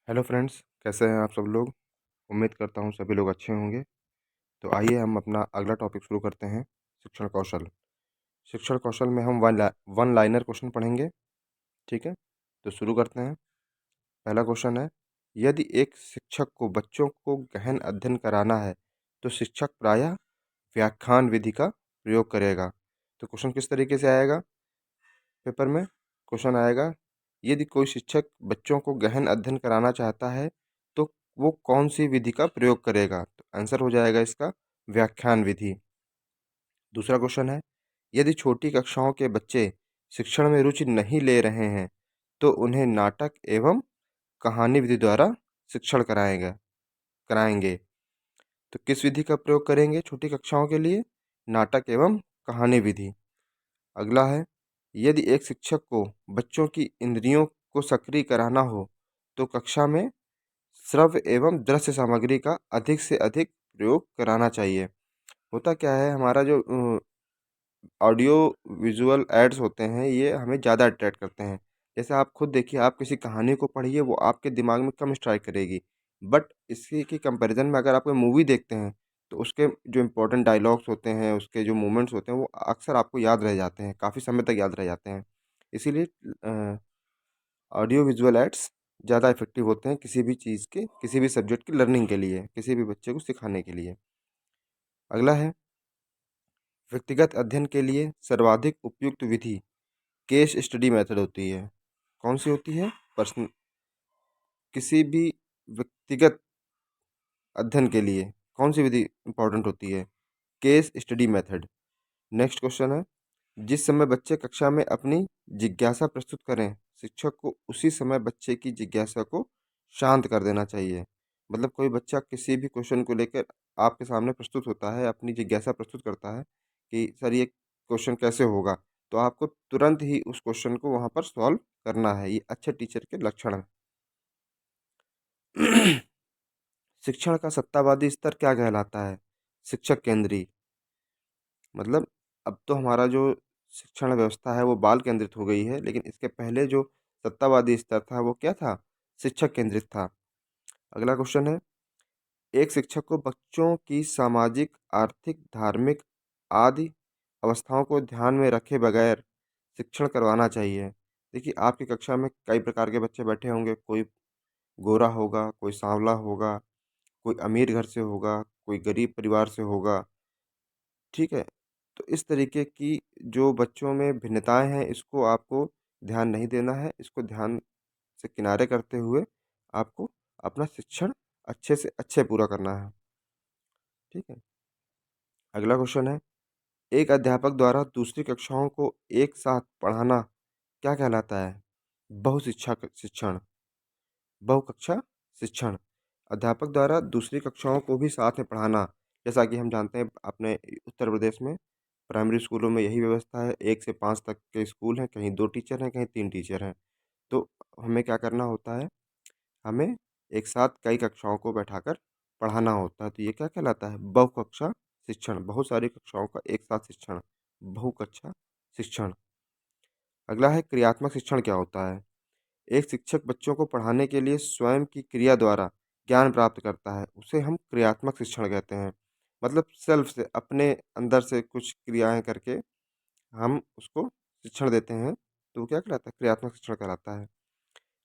Hello friends, कैसे हैं आप सब लोग। उम्मीद करता हूँ सभी लोग अच्छे होंगे। तो आइए हम अपना अगला टॉपिक शुरू करते हैं। शिक्षण कौशल। शिक्षण कौशल में हम वन लाइनर क्वेश्चन पढ़ेंगे। ठीक है, तो शुरू करते हैं। पहला क्वेश्चन है, यदि एक शिक्षक को बच्चों को गहन अध्ययन कराना है तो शिक्षक प्रायः व्याख्यान विधि का प्रयोग करेगा। तो क्वेश्चन किस तरीके से आएगा पेपर में। क्वेश्चन आएगा, यदि कोई शिक्षक बच्चों को गहन अध्ययन कराना चाहता है तो वो कौन सी विधि का प्रयोग करेगा। तो आंसर हो जाएगा इसका व्याख्यान विधि। दूसरा क्वेश्चन है, यदि छोटी कक्षाओं के बच्चे शिक्षण में रुचि नहीं ले रहे हैं तो उन्हें नाटक एवं कहानी विधि द्वारा शिक्षण कराएगा कराएंगे। तो किस विधि का प्रयोग करेंगे छोटी कक्षाओं के लिए। नाटक एवं कहानी विधि। अगला है, यदि एक शिक्षक को बच्चों की इंद्रियों को सक्रिय कराना हो तो कक्षा में श्रव्य एवं दृश्य सामग्री का अधिक से अधिक प्रयोग कराना चाहिए। होता क्या है, हमारा जो ऑडियो विजुअल एड्स होते हैं ये हमें ज़्यादा अट्रैक्ट करते हैं। जैसे आप खुद देखिए, आप किसी कहानी को पढ़िए वो आपके दिमाग में कम स्ट्राइक करेगी, बट इसी के कंपैरिजन में अगर आप कोई मूवी देखते हैं तो उसके जो इम्पोर्टेंट डायलॉग्स होते हैं, उसके जो मोमेंट्स होते हैं वो अक्सर आपको याद रह जाते हैं, काफ़ी समय तक याद रह जाते हैं। इसीलिए ऑडियो विजुअल एड्स ज़्यादा इफेक्टिव होते हैं किसी भी चीज़ के, किसी भी सब्जेक्ट की लर्निंग के लिए, किसी भी बच्चे को सिखाने के लिए। अगला है, व्यक्तिगत अध्ययन के लिए सर्वाधिक उपयुक्त विधि केस स्टडी मेथड होती है। कौन सी होती है। पर्सन किसी भी व्यक्तिगत अध्ययन के लिए कौन सी विधि इंपॉर्टेंट होती है। Case study method. Next question है, जिस समय बच्चे कक्षा में अपनी जिज्ञासा प्रस्तुत करें शिक्षक को उसी समय बच्चे की जिज्ञासा को शांत कर देना चाहिए। मतलब कोई बच्चा किसी भी क्वेश्चन को लेकर आपके सामने प्रस्तुत होता है, अपनी जिज्ञासा प्रस्तुत करता है कि सर ये क्वेश्चन कैसे होगा, तो आपको तुरंत ही उस क्वेश्चन को वहाँ पर सॉल्व करना है। ये अच्छे टीचर के लक्षण हैं। शिक्षण का सत्तावादी स्तर क्या कहलाता है। शिक्षक केंद्री। मतलब अब तो हमारा जो शिक्षण व्यवस्था है वो बाल केंद्रित हो गई है, लेकिन इसके पहले जो सत्तावादी स्तर था वो क्या था, शिक्षक केंद्रित था। अगला क्वेश्चन है, एक शिक्षक को बच्चों की सामाजिक, आर्थिक, धार्मिक आदि अवस्थाओं को ध्यान में रखे बगैर शिक्षण करवाना चाहिए। देखिए, आपकी कक्षा में कई प्रकार के बच्चे बैठे होंगे। कोई गोरा होगा, कोई सांवला होगा, कोई अमीर घर से होगा, कोई गरीब परिवार से होगा। ठीक है, तो इस तरीके की जो बच्चों में भिन्नताएं हैं इसको आपको ध्यान नहीं देना है। इसको ध्यान से किनारे करते हुए आपको अपना शिक्षण अच्छे से अच्छे पूरा करना है। ठीक है। अगला क्वेश्चन है, एक अध्यापक द्वारा दूसरी कक्षाओं को एक साथ पढ़ाना क्या कहलाता है। शिक्षण। बहुकक्षा शिक्षण। अध्यापक द्वारा दूसरी कक्षाओं को भी साथ में पढ़ाना। जैसा कि हम जानते हैं अपने उत्तर प्रदेश में प्राइमरी स्कूलों में यही व्यवस्था है। 1 से 5 तक के स्कूल हैं, कहीं 2 टीचर हैं, कहीं 3 टीचर हैं। तो हमें क्या करना होता है, हमें एक साथ कई कक्षाओं को बैठाकर पढ़ाना होता है। तो ये क्या कहलाता है, बहुकक्षा शिक्षण। बहुत सारी कक्षाओं का एक साथ शिक्षण, बहुकक्षा शिक्षण। अगला है, क्रियात्मक शिक्षण क्या होता है। एक शिक्षक बच्चों को पढ़ाने के लिए स्वयं की क्रिया द्वारा ज्ञान प्राप्त करता है, उसे हम क्रियात्मक शिक्षण कहते हैं। मतलब सेल्फ से, अपने अंदर से कुछ क्रियाएं करके हम उसको शिक्षण देते हैं, तो वो क्या कहलाता है, क्रियात्मक शिक्षण कहलाता है।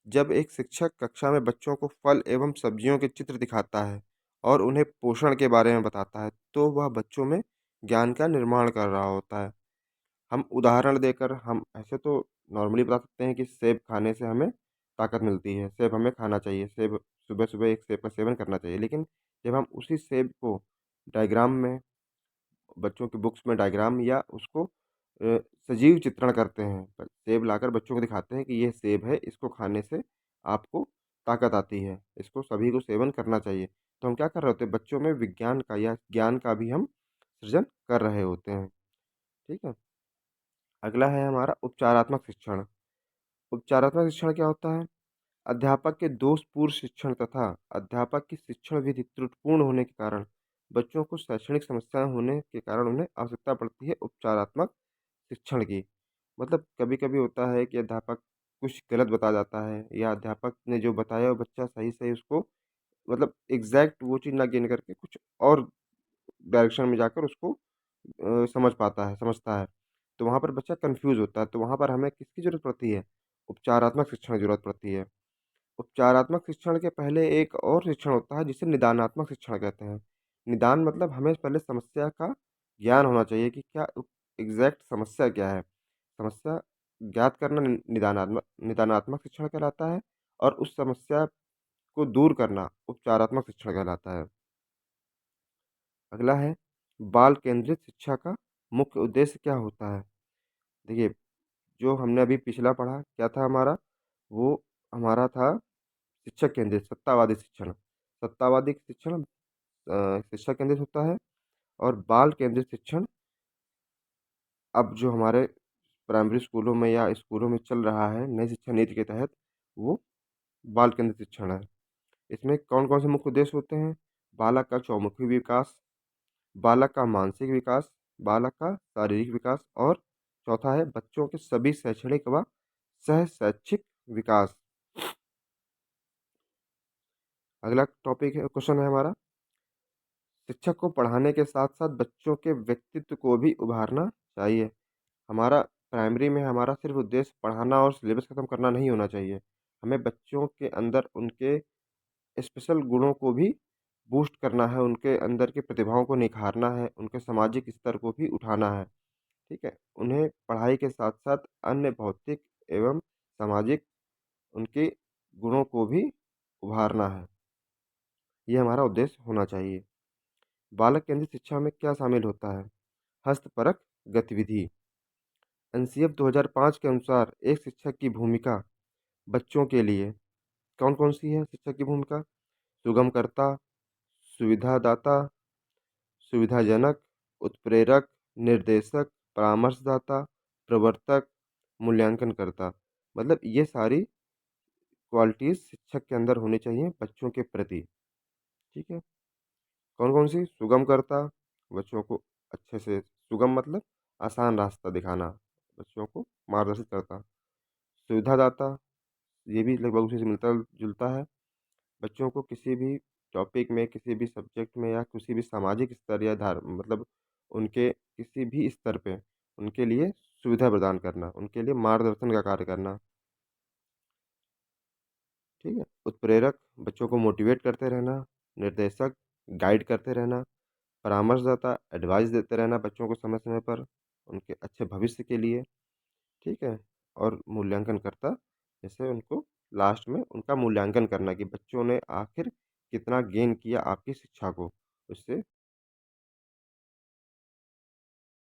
जब एक शिक्षक कक्षा में बच्चों को फल एवं सब्जियों के चित्र दिखाता है और उन्हें पोषण के बारे में बताता है तो वह बच्चों में ज्ञान का निर्माण कर रहा होता है। हम उदाहरण देकर हम ऐसे तो नॉर्मली बता सकते हैं कि सेब खाने से हमें ताकत मिलती है, सेब हमें खाना चाहिए, सेब सुबह सुबह एक सेब का सेवन करना चाहिए। लेकिन जब हम उसी सेब को डायग्राम में, बच्चों की बुक्स में डायग्राम या उसको सजीव चित्रण करते हैं, सेब लाकर बच्चों को दिखाते हैं कि ये सेब है, इसको खाने से आपको ताकत आती है, इसको सभी को सेवन करना चाहिए। तो हम क्या कर रहे होते हैं, बच्चों में विज्ञान का या ज्ञान का भी हम सृजन कर रहे होते हैं। ठीक है। अगला है हमारा उपचारात्मक शिक्षण। उपचारात्मक शिक्षण क्या होता है, अध्यापक के दोषपूर्ण शिक्षण तथा अध्यापक की शिक्षण विधि त्रुटिपूर्ण होने के कारण बच्चों को शैक्षणिक समस्याएं होने के कारण उन्हें आवश्यकता पड़ती है उपचारात्मक शिक्षण की। मतलब कभी कभी होता है कि अध्यापक कुछ गलत बताया जाता है या अध्यापक ने जो बताया वो बच्चा सही-सही उसको मतलब एग्ज़ैक्ट वो चीज़ ना गेन करके कुछ और डायरेक्शन में जाकर उसको समझ पाता है, समझता है। तो वहाँ पर बच्चा कन्फ्यूज़ होता है, तो वहाँ पर हमें किसकी ज़रूरत पड़ती है? उपचारात्मक शिक्षण की ज़रूरत पड़ती है। उपचारात्मक शिक्षण के पहले एक और शिक्षण होता है जिसे निदानात्मक शिक्षण कहते हैं। निदान मतलब हमें पहले समस्या का ज्ञान होना चाहिए कि क्या एग्ज़ैक्ट समस्या क्या है? समस्या ज्ञात करना निदानात्मक शिक्षण कहलाता है और उस समस्या को दूर करना उपचारात्मक शिक्षण कहलाता है। अगला है बाल केंद्रित शिक्षा का मुख्य उद्देश्य क्या होता है? देखिए, जो हमने अभी पिछला पढ़ा क्या था हमारा? वो हमारा था शिक्षक केंद्रित सत्तावादी शिक्षण। सत्तावादी शिक्षण शिक्षा केंद्रित होता है और बाल केंद्रित शिक्षण अब जो हमारे प्राइमरी स्कूलों में या स्कूलों में चल रहा है नई शिक्षा नीति के तहत, वो बाल केंद्रित शिक्षण है। इसमें कौन-कौन से मुख्य उद्देश्य होते हैं? बालक का चौमुखी विकास, बालक का मानसिक विकास, बालक का शारीरिक विकास और चौथा है बच्चों के सभी शैक्षणिक व सह-शैक्षिक विकास। अगला टॉपिक है क्वेश्चन है हमारा, शिक्षक को पढ़ाने के साथ-साथ बच्चों के व्यक्तित्व को भी उभारना चाहिए। हमारा प्राइमरी में हमारा सिर्फ उद्देश्य पढ़ाना और सिलेबस खत्म करना नहीं होना चाहिए। हमें बच्चों के अंदर उनके स्पेशल गुणों को भी बूस्ट करना है, उनके अंदर की प्रतिभाओं को निखारना है, उनके सामाजिक स्तर को भी उठाना है। ठीक है? उन्हें पढ़ाई के साथ-साथ अन्य भौतिक एवं सामाजिक उनके गुणों को भी उभारना है। ये हमारा उद्देश्य होना चाहिए। बालक केंद्रित शिक्षा में क्या शामिल होता है? हस्तपरक गतिविधि। एनसीएफ 2005 के अनुसार एक शिक्षक की भूमिका बच्चों के लिए कौन-कौन सी है शिक्षक की भूमिका? सुगमकर्ता, सुविधादाता, सुविधाजनक, उत्प्रेरक, निर्देशक, परामर्शदाता, प्रवर्तक, मूल्यांकनकर्ता। मतलब ये सारी क्वालिटीज़ शिक्षक के अंदर होनी चाहिए बच्चों के प्रति। ठीक है? कौन-कौन सी? सुगमकर्ता, बच्चों को अच्छे से सुगम मतलब आसान रास्ता दिखाना, बच्चों को मार्गदर्शित करता। सुविधादाता, ये भी लगभग उसी से मिलता-जुलता है। बच्चों को किसी भी टॉपिक में, किसी भी सब्जेक्ट में या किसी भी सामाजिक स्तर या मतलब उनके किसी भी स्तर पे उनके लिए सुविधा प्रदान करना, उनके लिए मार्गदर्शन का कार्य करना। ठीक है? उत्प्रेरक, बच्चों को मोटिवेट करते रहना। निर्देशक, गाइड करते रहना। परामर्शदाता, एडवाइस देते रहना बच्चों को समय-समय पर, उनके अच्छे भविष्य के लिए। ठीक है? और मूल्यांकनकर्ता, जैसे उनको लास्ट में उनका मूल्यांकन करना कि बच्चों ने आखिर कितना गेन किया आपकी शिक्षा को, उससे